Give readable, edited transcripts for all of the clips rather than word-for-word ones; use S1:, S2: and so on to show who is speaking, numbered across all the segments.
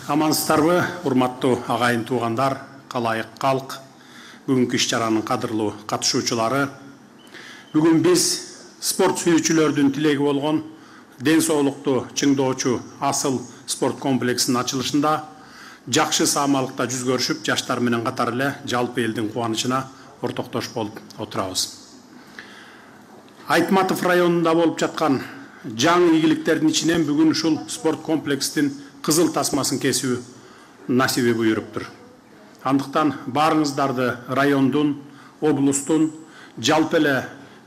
S1: Амансыздарбы, урматтуу агайын туугандар, калайык калк, бүгүнкү иш-чаранын кадырлуу катышуучулары. Бүгүн биз спорт сүйүүчүлөрдүн тилеги болгон ден соолукту чыңдоочу Асыл спорт комплексинин ачылышында жакшы саамалыкта жүз көрүшүп, жаштар менен катар эле жалпы элдин кубанычына ортоктош болуп отурабыз. Айтматов районунда болуп жаткан жаңы ийгиликтердин ичинен бүгүн ушул спорт комплекстин кызыл тасмасын кесүү насиби буйруптур. Андыктан баарыңыздарды райондун, облустун, жалпы эле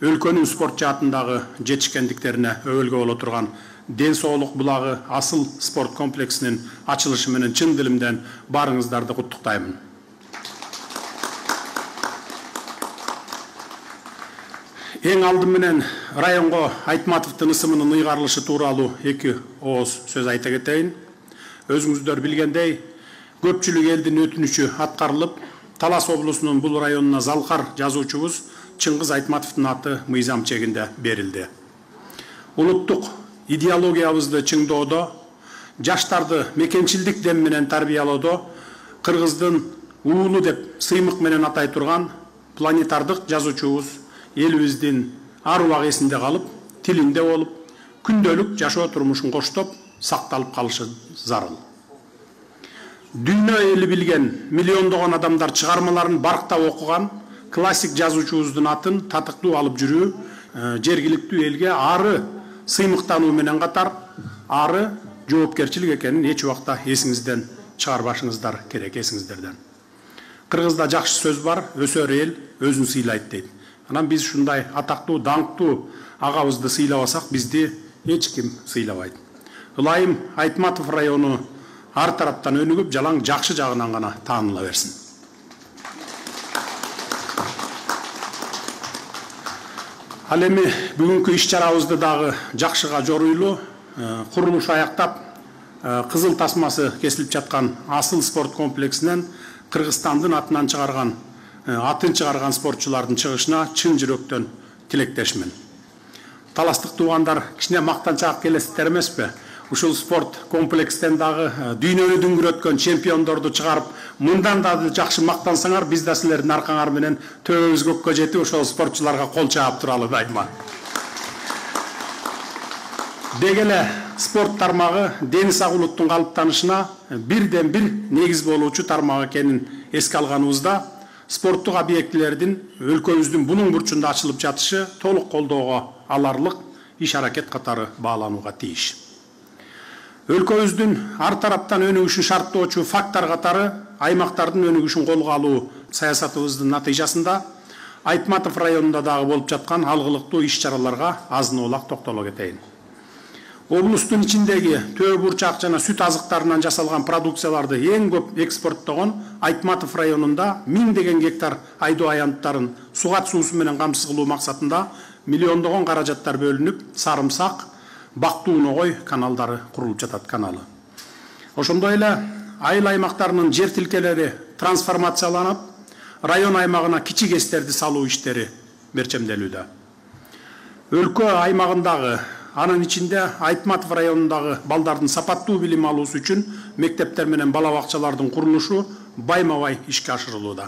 S1: өлкөнүн спорт жаатындагы жетишкендиктерине өбөлгө боло турган Ден соолук булагы Асыл спорт комплексинин ачылышы менен чын дилимден баарыңыздарды куттуктаймын. Эң алды менен районго Айтматовдун ысымынын ыйгарылышы тууралуу эки ооз сөз айта кетейин. Өзүңүздөр билгендей, көпчүлүк элдин өтүнүчү аткарылып, Талас облусунун бул районуна залкар жазуучубуз Чыңгыз Айтматовдун аты мыйзам чегинде берилди. Улуттук идеологиябызды чыңдоодо, жаштарды мекенчилдик дем менен тарбиялоодо Кыргыздын уулу деп сыймык менен атай турган планетардык жазуучубуз элибиздин ар убак эсинде калып, тилинде болуп, күндөлүк жашоо турмушун коштоп сакталып калышы зарыл. Дүйнө эли билген миллиондогон адамдар чыгармаларын барктап окуган классик жазуучубуздун атын татыктуу алып жүрүү жергиликтүү элге ары сыймыктануу менен катар ары жоопкерчилик экенин эч убакта эсиңизден чыгарбашыңыздар керек, эсиңиздерден. Кыргызда жакшы сөз бар, өсөр эл өзүн сыйлайт дейт. Анан биз ушундай атактуу, даңктуу агабызды сыйлабасак, бизди эч ким сыйлабайт. Ылайым Айтматов району ар тараптан өнүгүп, жалаң жакшы жагынан гана тааныла берсин. Ал эми бүгүнкү иш-чарабызды дагы жакшыга жоруйлуу, курулуш аяктап, кызыл тасмасы кесилип жаткан Асыл спорт комплексинен Кыргызстандын атын чыгарган спортчулардын чыгышына чын жүрөктөн тилектешмин. Таластык туугандар, кичине мактанчаак келесиздер эмеспи? Ушул спорт комплекстен дагы дүйнөнү дүңгүрөткөн чемпиондорду чыгарып, мындан да жакшы мактансаңар, биз да силердин аркаңар менен төбөбүз көккө жетип, ошол спортчуларга кол чаап туралы дайыма. Деги эле спорт тармагы Дениз Агулуттун калыптанышына бирден бир негиз болуучу тармак экенин эске алганыбызда, спорттук объектилердин өлкөбүздүн бунун бурчунда ачылып жатышы толук колдоого аларлык иш-аракет катары бааланууга тийиш. Өлкөбүздүн ар тараптан өнүгүшүн шарттоочу фактор катары аймактардын өнүгүшүн колго алуу саясатыбыздын натыйжасында Айтматов районунда дагы болуп жаткан алгылыктуу иш-чараларга азын-оолак токтоло кетейин. Облустун ичиндеги төө бурчак жана сүт азыктарынан жасалган продукцияларды эң көп экспорттогон Айтматов районунда 1000 гектар айдоо аянттарын сугат суусу менен камсыз кылуу максатында миллиондогон каражаттар бөлүнүп, Сарымсак, Бактуу-Ногой каналдары курулуп жатат каналы. Ошондой эле айыл аймактарынын жер тилкелери трансформацияланып, район аймагына кичи гэстерди салуу иштери берчемделүүдө. Өлкө аймагындагы, анын ичинде Айтматов районундагы балдардын сапаттуу билим алуусу үчүн мектептер менен бала бакчалардын курулушу байма-бай ишке ашырылууда.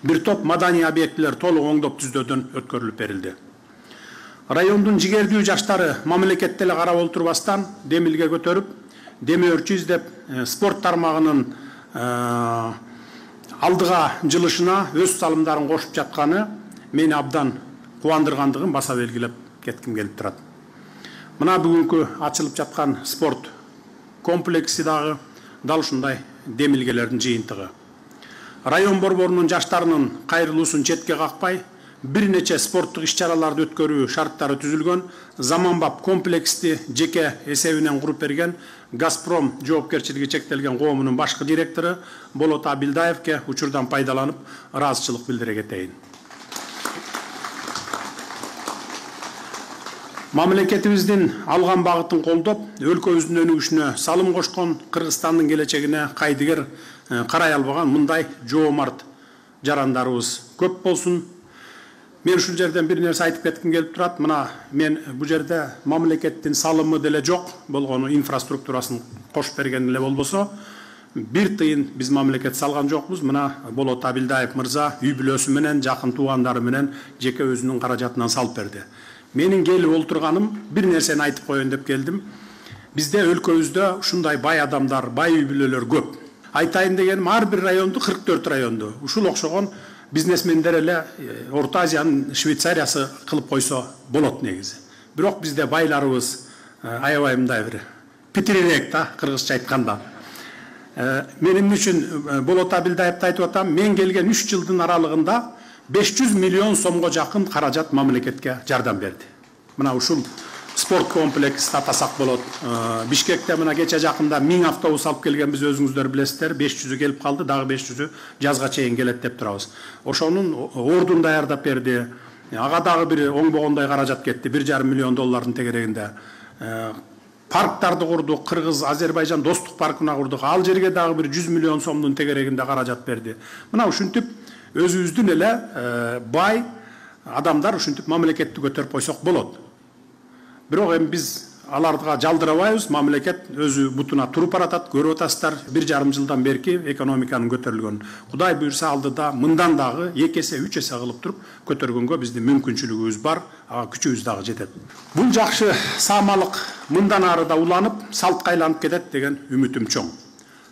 S1: Бир топ маданий объектилер толук оңдоп түздөөдөн өткөрүлүп берилди. Райондун жигердүү жаштары мамлекетте эле карап олтурбастан демилге көтөрүп, демөөрчү издеп, спорт тармагынын алдыга жылышына өз салымдарын кошуп жатканы мени абдан кубандыргандыгын баса белгилеп кетким келип турат. Мына бүгүнкү ачылып жаткан спорт комплекси дагы дал ушундай демилгелердин жыйынтыгы. Район борборунун жаштарынын кайрылуусун четке какпай, бир нече спорттук иш-чараларды өткөрүү шарттары түзүлгөн заманбап комплексти жеке эсебинен куруп берген Газпром жоопкерчилиги чектелген коомунун башкы директору Болот Абилдаевке учурдан пайдаланып ыраазычылык билдире кетейин. Мамлекетибиздин алган багытын колдоп, өлкөбүздүн өнүгүшүнө салым кошкон, Кыргызстандын келечегине кайдыгер карай албаган мындай жоомарт жарандарыбыз көп болсун. Мен ушул жерден бир нерсе айтып кетким келип турат. Мына мен бул жерде мамлекеттин салымы деле жок болгону, инфраструктурасын кошуп берген эле болбосо, бир тыйын биз мамлекет салган жокпуз. Мына Болот Абилдаев мырза үй бүлөсү менен, жакын туугандары менен жеке өзүнүн каражатынан салып берди. Менин келип олтурганым бир нерсени айтып коеюн деп келдим. Бизде өлкөбүздө ушундай бай адамдар, бай үй бүлөлөр көп. Айтайын дегеним, ар бир районду 44 районду ушул окшогон бизнесмендер эле Орто Азиянын Швейцариясы кылып койсо болот негизи. Бирок бизде байларыбыз аябай мындай бир питирирээк да, кыргызча айтканда. Менин үчүн Болот Абилдаевди айтып атам, мен келген 3 жылдын аралыгында 500 миллион сомго жакын каражат мамлекетке жардам берди. Мына ушул спорт комплекс атасак болот. Бишкекте мына кече жакында 1000 автобус алып келгенбиз, өзүңүздөр билесиздер. 500 келип калды, дагы 500 жазга чейин келет деп турабыз. Ошонун ордун даярдап берди. Ага дагы бир оңбогондой каражат кетти, 1,5 миллион доллардын тегерегинде. Парктарды курдук, Кыргыз Азербайжан достук паркына курдук. Ал жерге дагы бир 100 миллион сомдун тегерегинде каражат берди. Мына ушинтип өзүбүздүн эле бай адамдар ушинтип мамлекетти көтөрүп койсок болот. Бирок эми биз аларга жалдырабайбыз, мамлекет өзү бутуна туруп баратат, көрүп атасыздар, 1,5 жылдан берки экономиканын көтөрүлгөн. Кудай буйрса алдыда мындан дагы 2 эсе, 3 эсе кылып туруп көтөргөнгө биздин мүмкүнчүлүгүбүз бар, ага күчүбүз дагы жетет. Бул жакшы саамалык мындан ары да уланып, салтка айланып кетет деген үмүтүм чоң.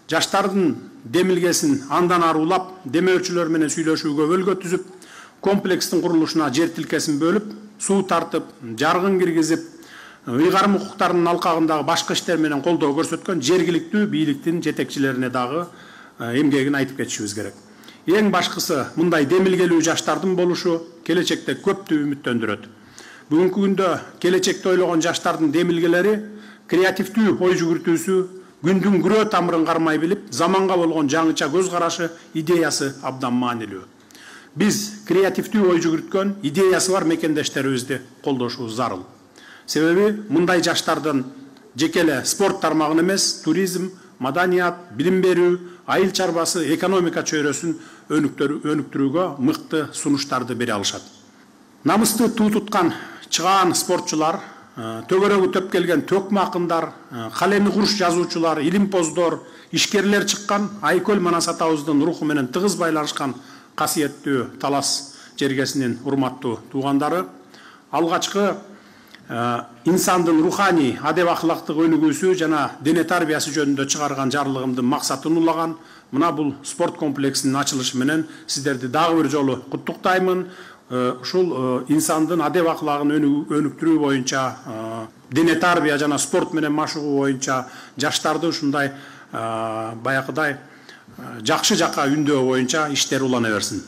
S1: Жаштардын демилгесин андан ары улап, демөөрчүлөр менен сүйлөшүүгө бөлгө түзүп, комплекстин курулушуна жер тилкесин бөлүп, суу тартып, жаргын киргизип, ыйгарым укуктарынын алкагындагы башка иштер менен колдоо көрсөткөн жергиликтүү бийликтин жетекчилерине дагы эмгегин айтып кетишибиз керек. Эң башкысы мындай демилгелүү жаштардын болушу келечекте көптү үмүттөндүрөт. Бүгүнкү күндө келечекти ойлогон жаштардын демилгелери, креативдүү ой жүгүртүүсү, күндүн күрөө тамырын кармай билип, заманга болгон жаңыча көз карашы, идеясы абдан маанилүү. Биз креативдүү ой жүгүрткөн, идеясы бар мекендештерибизди колдошубуз зарыл. Себеби мындай жаштардын жеке эле спорт тармагын эмес, туризм, маданият, билим берүү, айыл чарбасы, экономика чөйрөсүн өнүктүрүүгө мыкты сунуштарды бере алышат. Намысты туу туткан чыгаан спортчулар, төгөрөгү төп келген төкмө акындар, калеми курш жазуучулар, илимпоздор, ишкерлер чыккан, Айкөл Манас атабыздын руху менен тыгыз байланышкан касиеттүү Талас жергесинин урматтуу туугандары, алгачкы инсандын руханий адеп ахлактык өнүгүүсү жана дене тарбиясы жөнүндө чыгарган жарлыгымдын максатын улаган мына бул спорт комплексинин ачылышы менен сиздерди дагы бир жолу куттуктаймын. Ушул инсандын адеп ахлагын өнүктүрүү боюнча, дене тарбия жана спорт менен машыгуу боюнча жаштарды ушундай баягыдай жакшы жакка үндөө боюнча иштер улана берсин.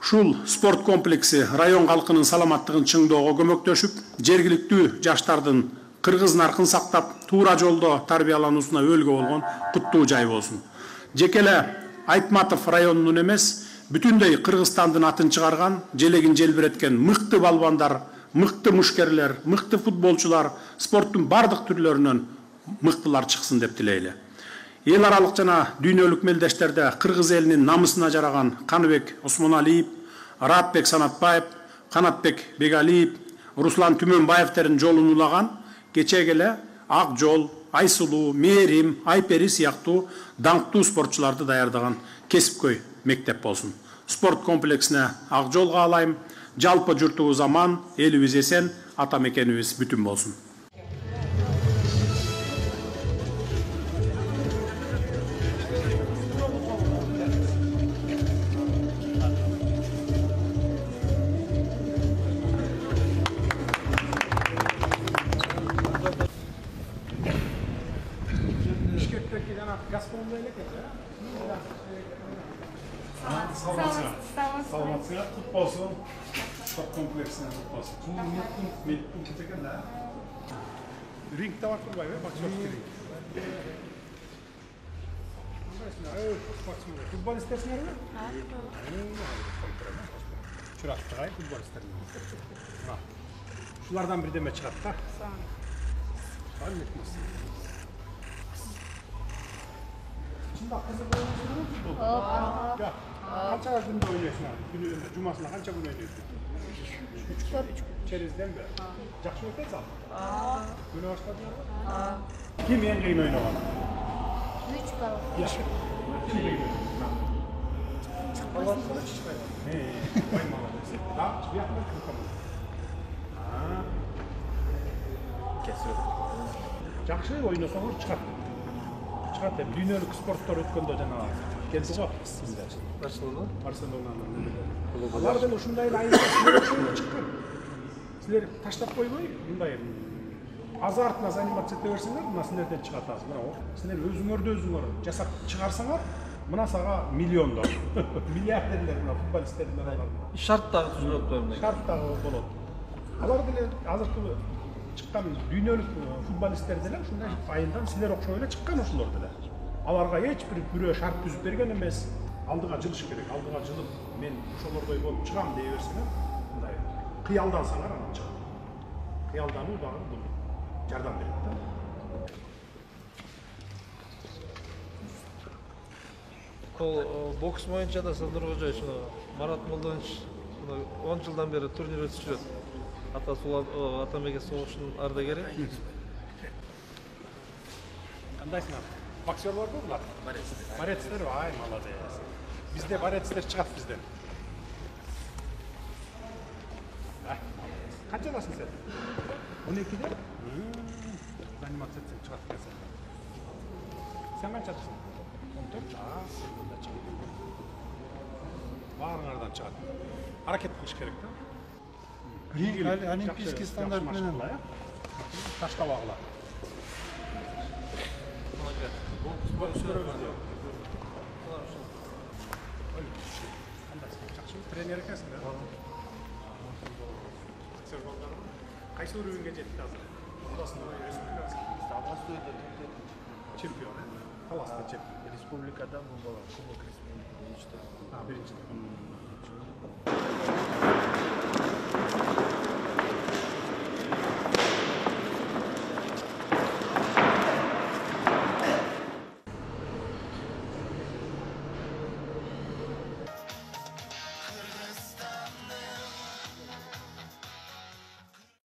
S1: Ушул спорт комплекси район калкынын саламаттыгын чыңдоого көмөктөшүп, жергиликтүү жаштардын кыргыз наркын сактап, туура жолдо тарбиялануусуна өөлгө болгон куттуу жай болсун. Жеке эле Айтматов районунун эмес, бүтүндөй Кыргызстандын атын чыгарган, желегин желбиреткен мыкты балбандар, мыкты мушкерлер, мыкты футболчулар, спорттун бардык түрлөрүнөн мыктылар чыксын деп тилейли. Эл аралык жана дүйнөлүк мелдештерде кыргыз элинин намысына жараган Каныбек Осмоналиев, Аратбек Санатбаев, Канатбек Бегалиев, Руслан Түмөнбаевтердин жолун улаган, кечеге эле Ак жол, Айсулуу, Мээрим, Айпери сыяктуу даңктуу спортчуларды даярдаган кесипкөй мектеп болсун. Спорт комплексине Ак жол каалайм. Жалпы журтубуз аман, элибиз эсен, ата мекенибиз бүтүн болсун. Саламатсыздар, құт болсын. Спорт комплексіне құт болсын. Бұл кетекен да. Рингте бар тұрбай, боксерский ринг. Футболистерсіңер ме? Чырақтық ай футболистеріне. Шулардан бірдеме шығады да? Саған етмесін. Шында қызы болыңыз футбол? Қанша күнде ойнайсың? Жұмасына қанша күн ойнайсың? Çerezden beri. Жақсы өтеді ал? Көне баштадыңар? Ким ең қиын ойнаған?
S2: 3 бал.
S1: Ким қиын ойнаған? Ой, молодец. Да, приятно кім? Жақсы ойнасаңар шығады. Шығады. Дүниелік спорттар өткенде жаңа келді ғой. Барселонаның. Алардың ушундай айында шыққан. Силер таштап қоймай, мындай азартына заниматься ете берсеңер, мына силерден шығатасыз. Мына силер өзүңөрдү өзүңөр жасап чыгарсаңар, мына сага миллиондор, миллиардерлер мына футболисттерден алар.
S3: Шарттагы түзүлөт бөлүнөт.
S1: Шарттагы болот. Алар деле азыркы чыккан дүйнөлүк футболисттер деле ушундай айындан силер окшой эле чыккан ошолор деле. Аларга эч бир бирөө шарт түзүп берген эмес. Алдыга жылыш керек. Алдыга жылып мен ошолордой болуп чыгам дей берсеңер, мындай кыялдансаңар анан чыгат. Кыялдануу дагы бул жардам берет да.
S3: Ол бокс боюнча да Садыр Кожоевич, Марат Молдонович 10 жылдан бери турнир өтүп жүрөт. Атамеке согушунун ардагери.
S1: Кандайсыңар? Боксер бар булар? Борецтер, ай, молодец. Бизде борецтер чыгат бизден. Канчадасың сен? 12-де? Заниматься етсең чыгат екенсің. Сен канчадасың? 14? Мында чыгат. Баарыңардан чыгат. Аракет кылыш керек да.
S4: Олимпийский стандарт менен
S1: таштабагыла. Тренер екенсің да? Қайсы уровеньге жетті азыр? Областной, республикасы? Чемпион. Таласты чемпион.
S4: республикадан бұл бала кубок республика
S1: Бірінші.